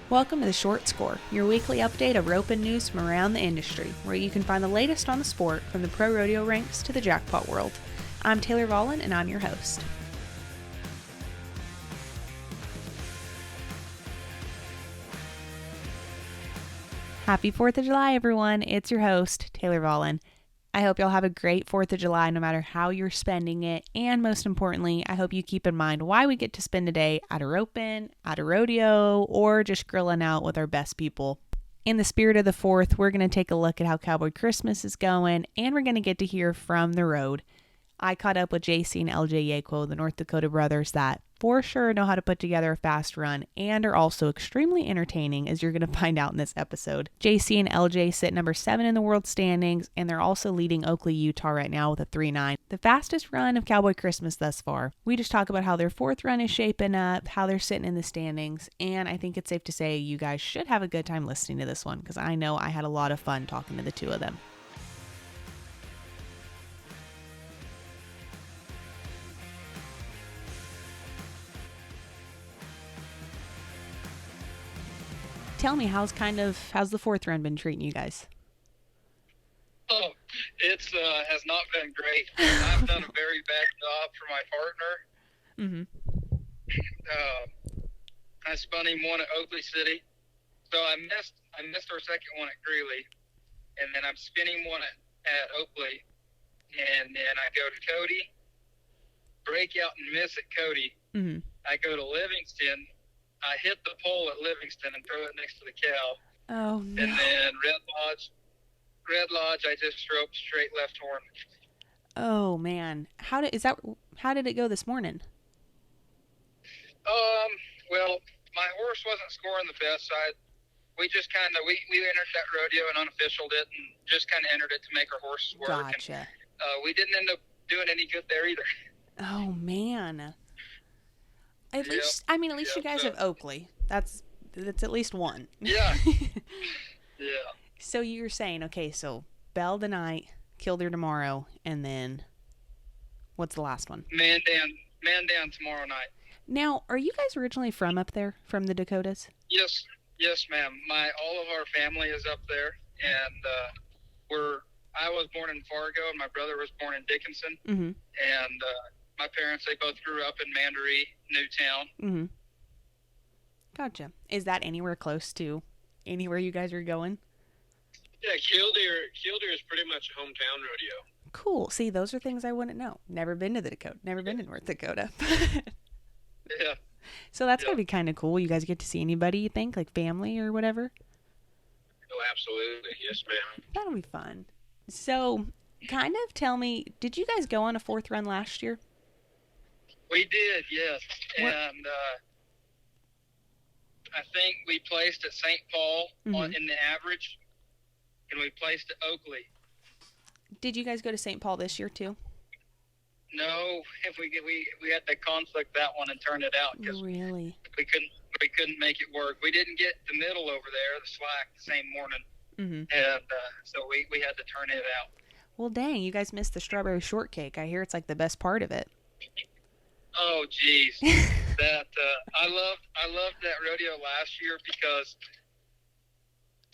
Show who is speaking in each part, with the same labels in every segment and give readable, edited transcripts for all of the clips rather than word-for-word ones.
Speaker 1: Welcome to The Short Score, your weekly update of roping news from around the industry, where you can find the latest on the sport from the pro rodeo ranks to the jackpot world. I'm Taylor Vollen, and I'm your host. Happy 4th of July, everyone. It's your host, Taylor Vollen. I hope y'all have a great 4th of July no matter how you're spending it. And most importantly, I hope you keep in mind why we get to spend a day at a roping, at a rodeo, or just grilling out with our best people. In the spirit of the 4th, we're going to take a look at how Cowboy Christmas is going, and we're going to get to hear from the road. I caught up with JC and LJ Yeahquo, the North Dakota brothers that for sure know how to put together a fast run and are also extremely entertaining, as you're going to find out in this episode. JC and LJ sit number 7 in the world standings, and they're also leading Oakley, Utah right now with a 3-9. The fastest run of Cowboy Christmas thus far. We just talk about how their 4th run is shaping up, how they're sitting in the standings, and I think it's safe to say you guys should have a good time listening to this one, because I know I had a lot of fun talking to the two of them. Tell me, how's the 4th run been treating you guys?
Speaker 2: Oh, it's has not been great. I've done a very bad job for my partner. I spun him one at Oakley City, so I missed our second one at Greeley, and then I'm spinning one at Oakley, and then I go to Cody, break out and miss at Cody. I go to Livingston. I hit the pole at Livingston and throw it next to the cow.
Speaker 1: Oh, no.
Speaker 2: And then Red Lodge, I just roped straight left horn.
Speaker 1: Oh, man. How did it go this morning?
Speaker 2: Well, my horse wasn't scoring the best. We just kind of, we entered that rodeo and unofficialed it and just kind of entered it to make our horses work.
Speaker 1: Gotcha.
Speaker 2: And, we didn't end up doing any good there either.
Speaker 1: Oh, man. At least you guys have Oakley. That's at least one.
Speaker 2: Yeah. Yeah.
Speaker 1: So you're saying, okay, so Bell tonight, Killdeer tomorrow, and then what's the last one?
Speaker 2: Man down tomorrow night.
Speaker 1: Now, are you guys originally from up there, from the Dakotas?
Speaker 2: Yes, ma'am. All of our family is up there, and I was born in Fargo, and my brother was born in Dickinson, and my parents, they both grew up in Mandaree, Newtown.
Speaker 1: Gotcha. Is that anywhere close to anywhere you guys are going?
Speaker 3: Yeah, Killdeer is pretty much a hometown rodeo.
Speaker 1: Cool. See, those are things I wouldn't know. Never been to the Dakota. Never been to North Dakota.
Speaker 2: Yeah.
Speaker 1: So that's gotta be kind of cool. You guys get to see anybody, you think, like family or whatever?
Speaker 3: Oh, absolutely. Yes, ma'am.
Speaker 1: That'll be fun. So, kind of tell me, did you guys go on a 4th run last year?
Speaker 2: We did, yes.
Speaker 1: What?
Speaker 2: And I think we placed at St. Paul in the average, and we placed at Oakley.
Speaker 1: Did you guys go to St. Paul this year too?
Speaker 2: No, we had to conflict that one and turn it out because
Speaker 1: really
Speaker 2: we couldn't make it work. We didn't get the middle over there, the slack, the same morning, and so we had to turn it out.
Speaker 1: Well, dang, you guys missed the strawberry shortcake. I hear it's like the best part of it.
Speaker 2: Oh, geez. That I loved that rodeo last year because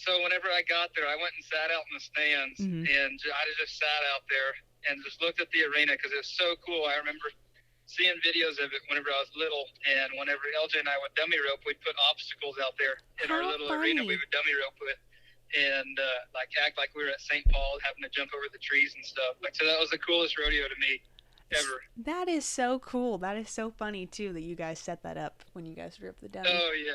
Speaker 2: whenever I got there, I went and sat out in the stands, and I just sat out there and just looked at the arena because it was so cool. I remember seeing videos of it whenever I was little, and whenever LJ and I would dummy rope, we'd put obstacles out there in our little arena we would dummy rope with, and act like we were at St. Paul having to jump over the trees and stuff. So that was the coolest rodeo to me ever.
Speaker 1: That is so cool. That is so funny too that you guys set that up when you guys ripped the dummy.
Speaker 2: Oh yeah.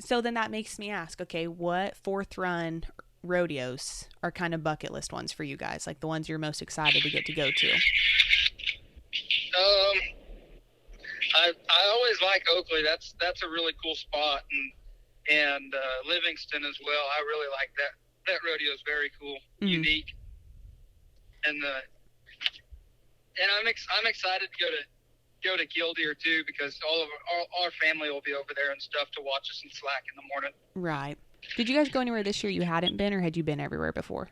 Speaker 1: So then that makes me ask, okay, what 4th run rodeos are kind of bucket list ones for you guys, like the ones you're most excited to get to go to?
Speaker 2: I always like Oakley. That's a really cool spot, and Livingston as well. I really like that. That rodeo is very cool, unique, and I'm excited to go to Killdeer too because all our family will be over there and stuff to watch us in slack in the morning. Right.
Speaker 1: Did you guys go anywhere this year you hadn't been, or had you been everywhere before?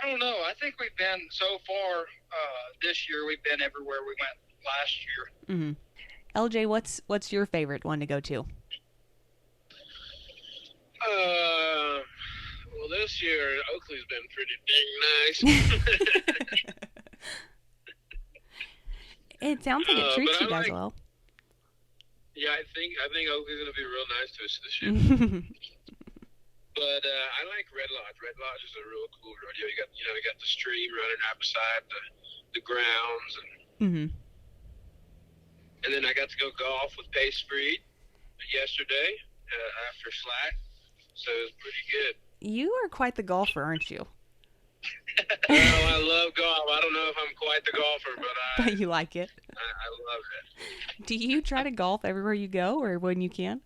Speaker 2: I don't know. I think we've been so far this year. We've been everywhere we went last year.
Speaker 1: LJ, what's your favorite one to go to?
Speaker 3: Well, this year Oakley's been pretty dang nice.
Speaker 1: It sounds like it treats you guys
Speaker 3: like,
Speaker 1: well.
Speaker 3: Yeah, I think Oakley's gonna be real nice to us this year. But I like Red Lodge. Red Lodge is a real cool rodeo. You got the stream running right beside the grounds, and then I got to go golf with Pace Freed yesterday after slack, so it was pretty good.
Speaker 1: You are quite the golfer, aren't you?
Speaker 3: Well, I love golf. I don't know if I'm quite the golfer,
Speaker 1: but you like it.
Speaker 3: I love it.
Speaker 1: Do you try to golf everywhere you go, or when you can?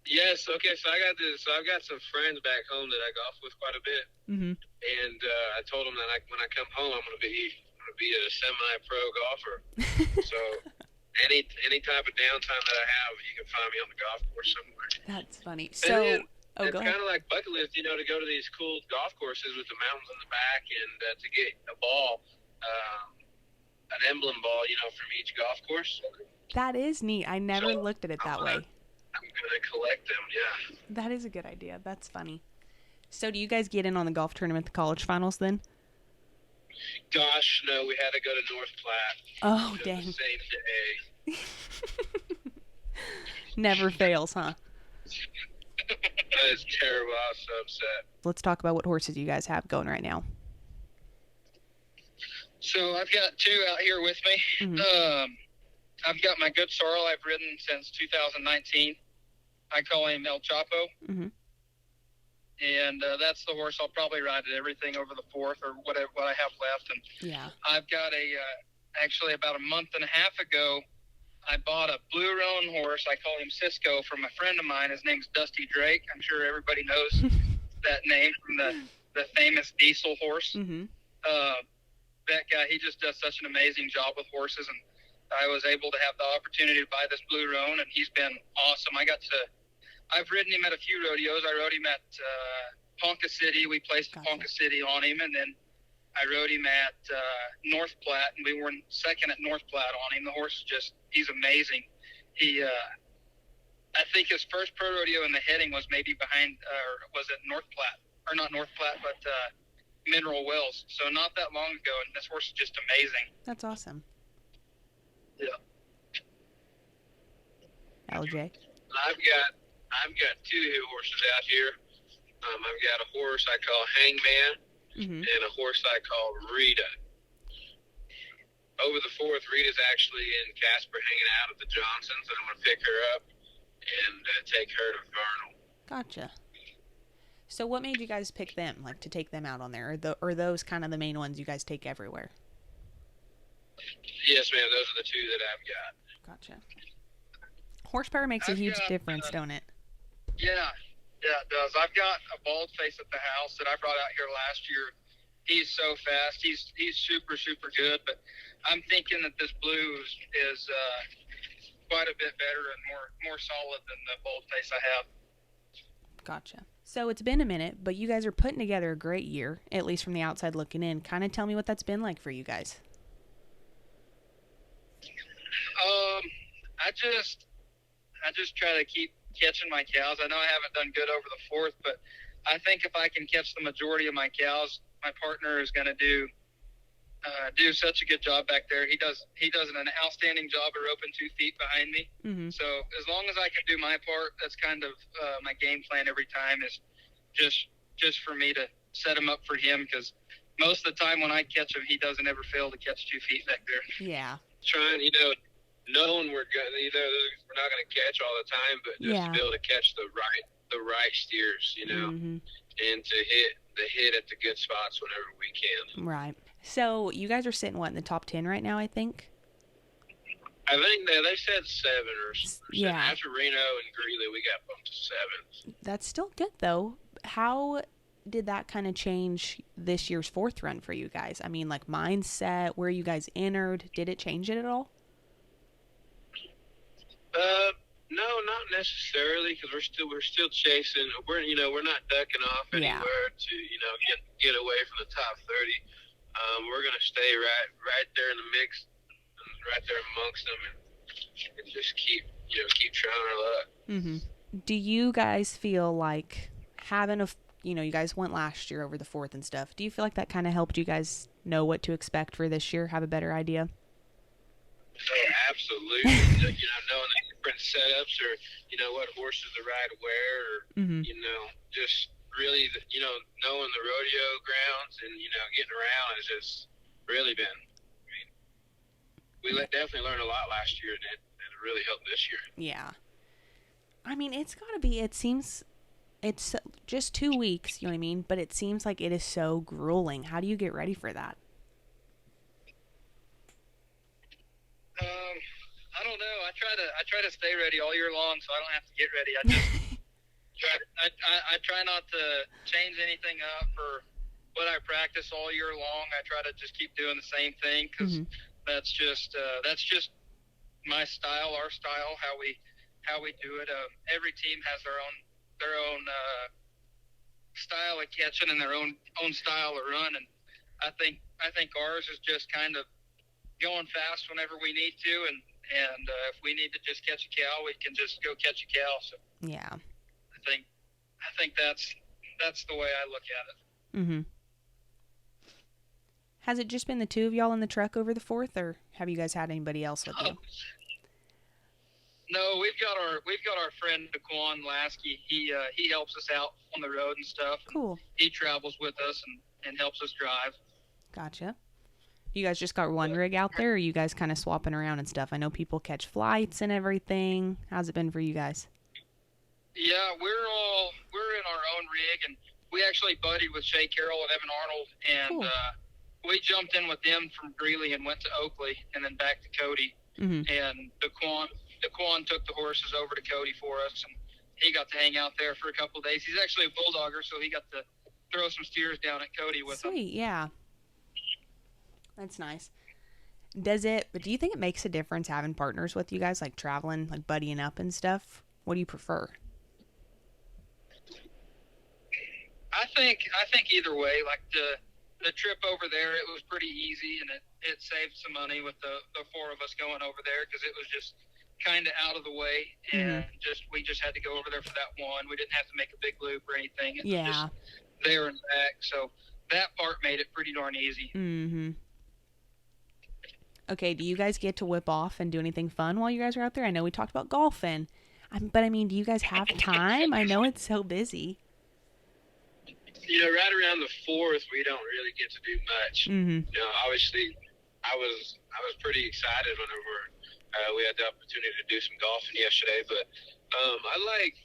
Speaker 3: Yes. Okay. So I've got some friends back home that I golf with quite a bit, and I told them that when I come home, I'm gonna be a semi-pro golfer. So any type of downtime that I have, you can find me on the golf course somewhere.
Speaker 1: That's funny. So.
Speaker 3: It's kind of like bucket list, to go to these cool golf courses with the mountains in the back and to get a ball, an emblem ball, from each golf course.
Speaker 1: That is neat. I never looked at it that way.
Speaker 3: I'm going to collect them, yeah.
Speaker 1: That is a good idea. That's funny. So do you guys get in on the golf tournament, the college finals then?
Speaker 3: Gosh, no, we had to go to North Platte.
Speaker 1: Oh, dang.
Speaker 3: The same day.
Speaker 1: Never fails, huh?
Speaker 3: That is terrible. I was so upset.
Speaker 1: Let's talk about what horses you guys have going right now.
Speaker 2: So I've got two out here with me. I've got my good sorrel I've ridden since 2019. I call him El Chapo. And that's the horse I'll probably ride at everything over the 4th or what I have left. And
Speaker 1: yeah,
Speaker 2: I've got actually about a month and a half ago, I bought a blue roan horse. I call him Cisco from a friend of mine. His name's Dusty Drake. I'm sure everybody knows that name from the famous Diesel horse. That guy, he just does such an amazing job with horses. And I was able to have the opportunity to buy this blue roan, and he's been awesome. I've ridden him at a few rodeos. I rode him at Ponca City. We placed Ponca City on him, and then I rode him at North Platte, and we were second at North Platte on him. The horse is he's amazing. He, I think his first pro rodeo in the heading was maybe behind, or was it North Platte? Or not North Platte, but Mineral Wells. So not that long ago, and this horse is just amazing.
Speaker 1: That's awesome.
Speaker 2: Yeah.
Speaker 1: LJ?
Speaker 3: I've got two horses out here. I've got a horse I call Hangman. And a horse I call Rita. Over the 4th, Rita's actually in Casper hanging out at the Johnsons, and I'm going to pick her up and take her to Vernal.
Speaker 1: Gotcha. So what made you guys pick them, like to take them out on there? Or those kind of the main ones you guys take everywhere?
Speaker 3: Yes, ma'am. Those are the two that I've got.
Speaker 1: Gotcha. Horsepower makes a huge difference, don't it?
Speaker 2: Yeah. Yeah, it does. I've got a bald face at the house that I brought out here last year. He's so fast. He's super, super good. But I'm thinking that this blue is quite a bit better and more solid than the bald face I have.
Speaker 1: Gotcha. So it's been a minute, but you guys are putting together a great year, at least from the outside looking in. Kind of tell me what that's been like for you guys.
Speaker 2: I just try to keep catching my cows. I know I haven't done good over the 4th, but I think if I can catch the majority of my cows, my partner is going to do such a good job back there. He does an outstanding job of roping 2 feet behind me. So as long as I can do my part, that's kind of my game plan every time, is just for me to set him up for him, because most of the time when I catch him, he doesn't ever fail to catch 2 feet back there.
Speaker 1: Yeah.
Speaker 3: Trying, knowing we're not going to catch all the time, but just to be able to catch the right steers, and to hit at the good spots whenever we can.
Speaker 1: Right. So you guys are sitting in the top 10 right now, I think?
Speaker 3: I think they said 7 or 7.
Speaker 1: Yeah.
Speaker 3: After Reno and Greeley, we got bumped to 7.
Speaker 1: That's still good though. How did that kind of change this year's 4th run for you guys? I mean, like mindset, where you guys entered, did it change it at all?
Speaker 3: No, not necessarily, because we're still chasing. We're not ducking off anywhere to get away from the top 30. We're gonna stay right there in the mix, and right there amongst them, and and just keep trying our luck.
Speaker 1: Mm-hmm. Do you guys feel like having you guys went last year over the 4th and stuff. Do you feel like that kind of helped you guys know what to expect for this year, have a better idea?
Speaker 3: Oh, absolutely. Knowing the different setups, or what horses the ride where, or just really knowing the rodeo grounds and getting around has just really been. I mean, we definitely learned a lot last year, and it really helped this year.
Speaker 1: Yeah. I mean, it's got to be. It seems it's just 2 weeks. You know what I mean? But it seems like it is so grueling. How do you get ready for that?
Speaker 2: I don't know. I try to stay ready all year long, so I don't have to get ready. I try not to change anything up for what I practice all year long. I try to just keep doing the same thing because that's just my style, our style, how we do it. Every team has their own style of catching and their own style of run, and I think ours is just kind of going fast whenever we need to, and if we need to just catch a cow, we can just go catch a cow. So
Speaker 1: yeah,
Speaker 2: I think that's the way I look at it.
Speaker 1: Mm-hmm. Has it just been the two of y'all in the truck over the 4th, or have you guys had anybody else with you?
Speaker 2: No, we've got our friend Daquan Lasky. He helps us out on the road and stuff.
Speaker 1: Cool.
Speaker 2: He travels with us and helps us drive.
Speaker 1: Gotcha. You guys just got one rig out there, or are you guys kind of swapping around and stuff? I know people catch flights and everything. How's it been for you guys?
Speaker 2: Yeah, we're in our own rig, and we actually buddied with Shay Carroll and Evan Arnold, and
Speaker 1: cool.
Speaker 2: We jumped in with them from Greeley and went to Oakley and then back to Cody.
Speaker 1: Mm-hmm.
Speaker 2: And Daquan took the horses over to Cody for us, and he got to hang out there for a couple of days. He's actually a bulldogger, so he got to throw some steers down at Cody with him.
Speaker 1: Sweet, yeah. That's nice. Do you think it makes a difference having partners with you guys, like traveling, like buddying up and stuff? What do you prefer?
Speaker 2: I think either way. Like the trip over there, it was pretty easy, and it saved some money with the 4 of us going over there because it was just kind of out of the way, and we just had to go over there for that one. We didn't have to make a big loop or anything. It was just there and back, so that part made it pretty darn easy.
Speaker 1: Mm-hmm. Okay, do you guys get to whip off and do anything fun while you guys are out there? I know we talked about golfing, but I mean, do you guys have time? I know it's so busy.
Speaker 3: Right around the 4th, we don't really get to do much.
Speaker 1: Mm-hmm.
Speaker 3: Obviously, I was pretty excited whenever we had the opportunity to do some golfing yesterday. But I like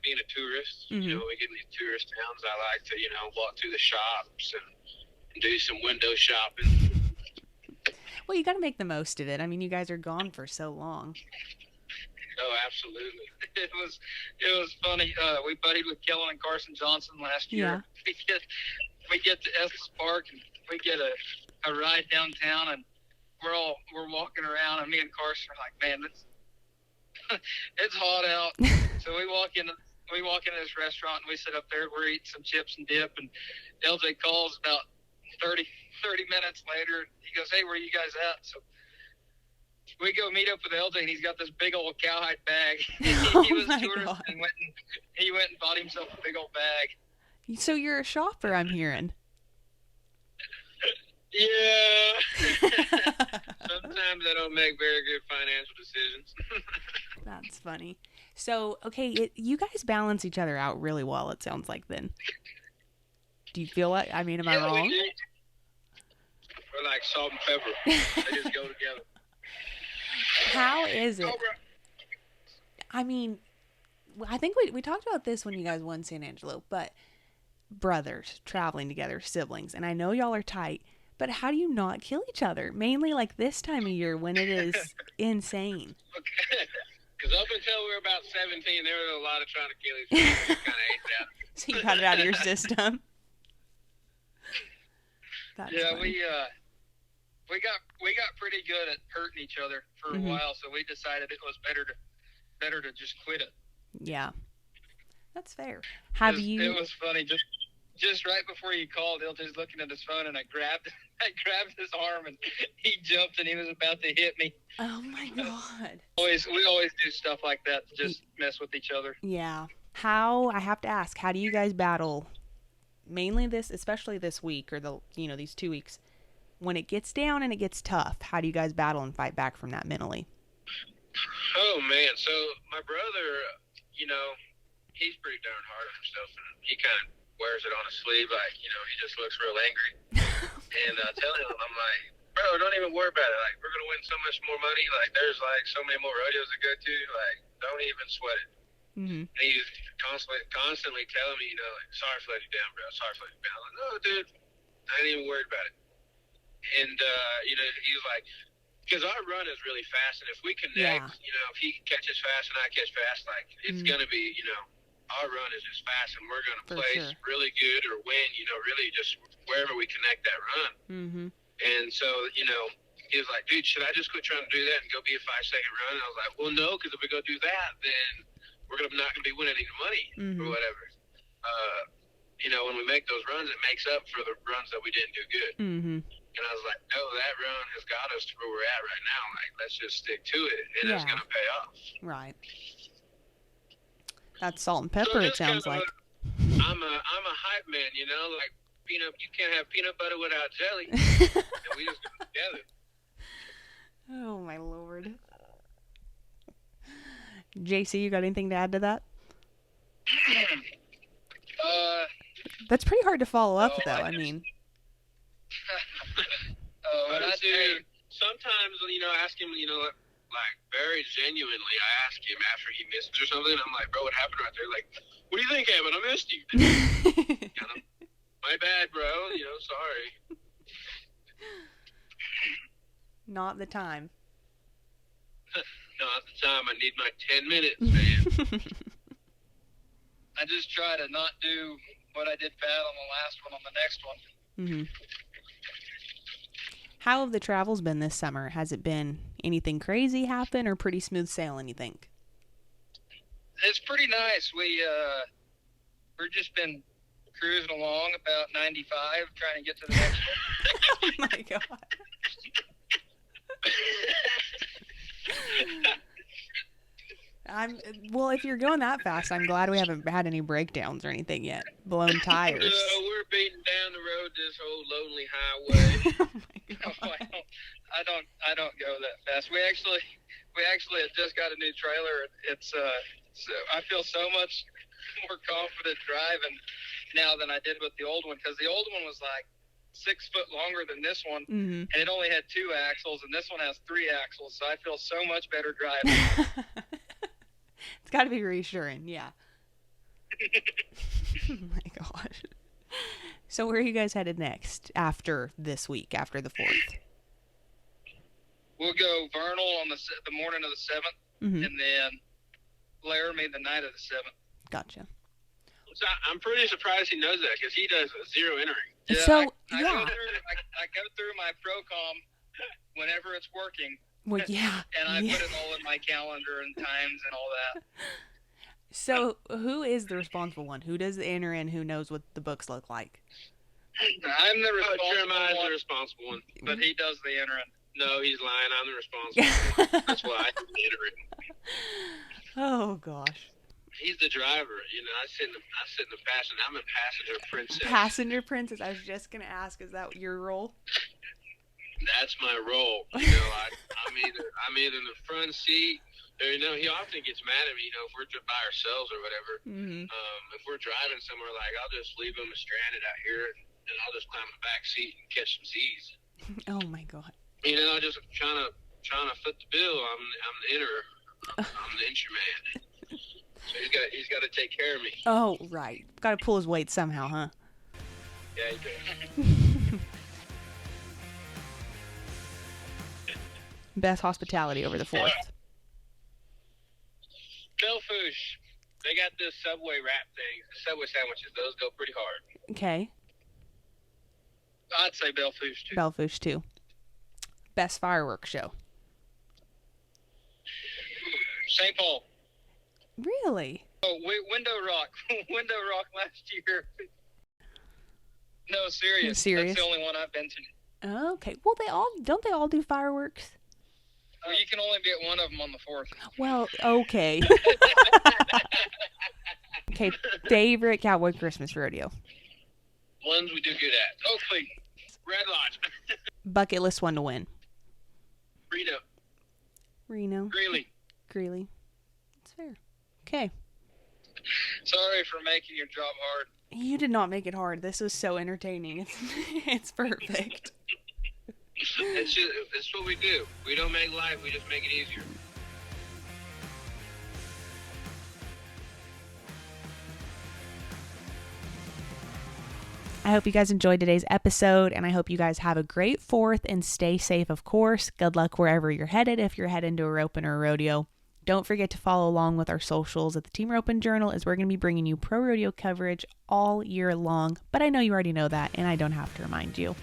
Speaker 3: being a tourist.
Speaker 1: Mm-hmm.
Speaker 3: We get in these tourist towns. I like to walk through the shops and do some window shopping.
Speaker 1: Well, you got to make the most of it. I mean, you guys are gone for so long.
Speaker 3: Oh, absolutely.
Speaker 2: It was funny. We buddied with Kellen and Carson Johnson last year.
Speaker 1: Yeah.
Speaker 2: We get to Estes Park, and we get a ride downtown, and we're walking around, and me and Carson are like, man, it's hot out. So we walk into this restaurant, and we sit up there. We're eating some chips and dip, and LJ calls about 30 minutes later. He goes, hey, where are you guys at? So we go meet up with LJ, and he's got this big old cowhide bag. He was a tourist and went and bought himself a big old bag.
Speaker 1: So you're a shopper, I'm hearing.
Speaker 3: Yeah. Sometimes I don't make very good financial decisions.
Speaker 1: That's funny. So, okay, you guys balance each other out really well, it sounds like, then. Do you feel like, am I wrong?
Speaker 3: We're like salt and pepper. They just go together.
Speaker 1: How is it? I mean, I think we talked about this when you guys won San Angelo, but brothers traveling together, siblings, and I know y'all are tight, but how do you not kill each other? Mainly like this time of year when it is insane.
Speaker 3: Because up until we were about 17, there was a lot of trying to kill each other. We kind of ate that.
Speaker 1: So you got it out of your system. That's funny.
Speaker 2: We got pretty good at hurting each other for a while, so we decided it was better to just quit it.
Speaker 1: Yeah, that's fair.
Speaker 2: It was funny. Just just right before you called, LJ's looking at his phone, and I grabbed his arm, and he jumped, and he was about to hit me.
Speaker 1: Oh my God.
Speaker 2: We always do stuff like that to just mess with each other.
Speaker 1: Yeah. I have to ask, how do you guys battle, mainly especially this week, or these 2 weeks, when it gets down and it gets tough? How do you guys battle and fight back from that mentally?
Speaker 3: Oh man, so my brother, he's pretty darn hard on himself, and he kind of wears it on his sleeve, like, he just looks real angry. And I tell him, I'm like, bro, don't even worry about it. Like, we're gonna win so much more money. Like, there's like so many more rodeos to go to. Like, don't even sweat it.
Speaker 1: Mm-hmm.
Speaker 3: And he's constantly telling me, like, sorry for letting you down, bro. Sorry for letting you down. I'm like, no, dude, I ain't even worried about it. And he's like, because our run is really fast, and if we connect, if he catches fast and I catch fast, like, it's gonna be, our run is just fast, and we're gonna place really good or win, really just wherever we connect that run.
Speaker 1: Mm-hmm.
Speaker 3: And so, he was like, dude, should I just quit trying to do that and go be a 5-second run? And I was like, well, no, because if we go do that, then we're not going to be winning any money or whatever. When we make those runs, it makes up for the runs that we didn't do good.
Speaker 1: Mm-hmm.
Speaker 3: And I was like, no, that run has got us to where we're at right now. Like, let's just stick to it, and it's going to pay off.
Speaker 1: Right. That's salt and pepper, it sounds like.
Speaker 3: I'm a hype man, like peanut. You can't have peanut butter without jelly. And we just go together.
Speaker 1: Oh my Lord. JC, you got anything to add to that? That's pretty hard to follow up, though. I mean.
Speaker 3: But I do. Sometimes, ask him, like very genuinely, I ask him after he misses or something. I'm like, bro, what happened right there? Like, what do you think happened? I missed you. My bad, bro. Sorry.
Speaker 1: Not the time.
Speaker 3: Not the time. I need my 10 minutes, man.
Speaker 2: I just try to not do what I did bad on the last one on the next one.
Speaker 1: Mm-hmm. How have the travels been this summer? Has it been anything crazy happen or pretty smooth sailing, you think?
Speaker 2: It's pretty nice. We've just been cruising along about 95, trying to get to the next one.
Speaker 1: Oh my God. Well, if you're going that fast, I'm glad we haven't had any breakdowns or anything yet. Blown tires.
Speaker 3: No, we're beating down the road this whole lonely highway.
Speaker 1: Oh my God.
Speaker 2: No, I don't go that fast. We actually had just got a new trailer. It's so I feel so much more confident driving now than I did with the old one, because the old one was like 6 foot longer than this one, and it only had 2 axles, and this one has 3 axles. So I feel so much better driving.
Speaker 1: It's got to be reassuring, yeah. Oh my gosh. So where are you guys headed next after this week, after the 4th?
Speaker 2: We'll go Vernal on the morning of the 7th, and then Laramie the night of the 7th.
Speaker 1: Gotcha.
Speaker 3: So I'm pretty surprised he knows that, because he does 0 entering.
Speaker 2: Yeah,
Speaker 1: So,
Speaker 2: I go through my Procom whenever it's working.
Speaker 1: Well, yeah.
Speaker 2: And I put it all in my calendar and times and all that.
Speaker 1: So who is the responsible one? Who does the enter in? Who knows what the books look like?
Speaker 2: I'm the
Speaker 3: the responsible one.
Speaker 2: But he does the entering.
Speaker 3: No, he's lying. I'm the responsible one. That's why I do the entering.
Speaker 1: Oh, gosh.
Speaker 3: He's the driver. I sit in the passenger. I'm a passenger princess.
Speaker 1: Passenger princess. I was just going to ask, is that your role?
Speaker 3: That's my role. I'm either in the front seat, or he often gets mad at me. If we're by ourselves or whatever. Mm-hmm. If we're driving somewhere, like, I'll just leave him stranded out here, and I'll just climb the back seat and catch some Z's.
Speaker 1: Oh my God.
Speaker 3: Just trying to foot the bill. I'm the enterer. I'm the entry man. So he's got to take care of me.
Speaker 1: Oh right. Got to pull his weight somehow, huh?
Speaker 3: Yeah, he does.
Speaker 1: Best hospitality over the 4th.
Speaker 3: Belfouche. They got this Subway wrap thing. Subway sandwiches. Those go pretty hard.
Speaker 1: Okay.
Speaker 2: I'd say Belfouche too.
Speaker 1: Belfouche too. Best fireworks show.
Speaker 2: St. Paul.
Speaker 1: Really?
Speaker 2: Oh, Window Rock. Window Rock last year. No, serious.
Speaker 1: Serious?
Speaker 2: That's the only one I've been to.
Speaker 1: Okay. Well, don't they all do fireworks?
Speaker 2: Well, you can only be at one of them on the 4th.
Speaker 1: Well, okay. Okay, favorite cowboy Christmas rodeo?
Speaker 3: Ones we do good at. Oakley. Red Lodge.
Speaker 1: Bucket list one to win. Reno. Greeley. That's fair. Okay.
Speaker 2: Sorry for making your job hard.
Speaker 1: You did not make it hard. This was so entertaining. It's perfect.
Speaker 3: It's what we do. We don't make life, we just make it easier.
Speaker 1: I hope you guys enjoyed today's episode, and I hope you guys have a great 4th and stay safe, of course. Good luck wherever you're headed if you're heading to a roping or a rodeo. Don't forget to follow along with our socials at the Team Roping Journal, as we're going to be bringing you pro rodeo coverage all year long. But I know you already know that, and I don't have to remind you.